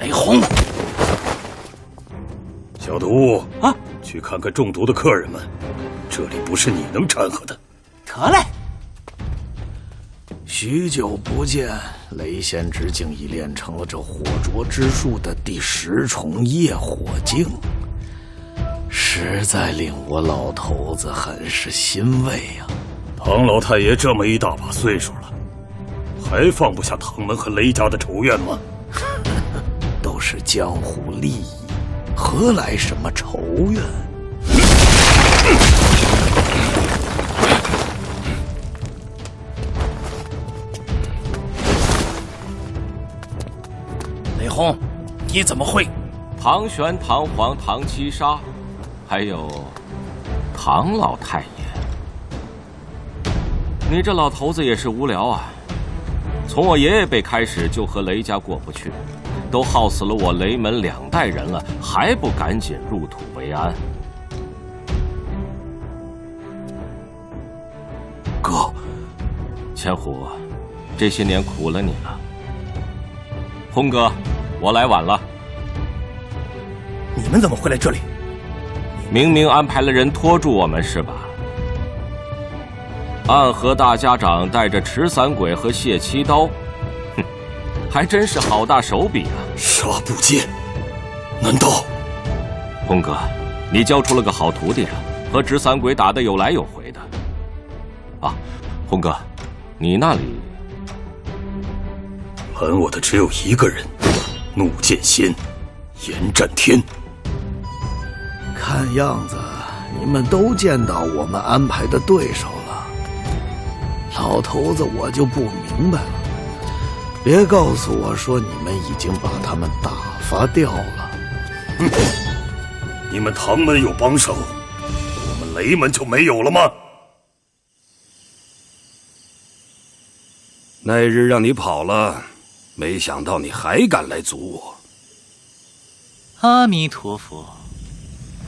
雷轰！小毒啊，去看看中毒的客人们，这里不是你能掺和的。得嘞。许久不见，雷仙之境已练成了这火灼之术的第10重业火境，实在令我老头子很是欣慰啊。唐老太爷这么一大把岁数了，还放不下唐门和雷家的仇怨吗？都是江湖利益，何来什么仇怨？雷轰，你怎么会？唐玄、唐皇、唐七杀，还有唐老太爷，你这老头子也是无聊啊！从我爷爷辈开始就和雷家过不去，都耗死了我雷门2代人了，还不赶紧入土为安？哥，千虎，这些年苦了你了。轰哥，我来晚了。你们怎么会来这里？明明安排了人拖住我们是吧？暗河大家长带着持伞鬼和谢七刀，哼，还真是好大手笔啊！杀不见，难道？轰哥，你教出了个好徒弟啊，和执伞鬼打得有来有回的。啊，轰哥，你那里拦我的只有一个人，怒剑仙，严战天。看样子你们都见到我们安排的对手了。老头子，我就不明白了，别告诉我说你们已经把他们打发掉了。哼，你们唐门有帮手，我们雷门就没有了吗？那日让你跑了，没想到你还敢来阻我。阿弥陀佛。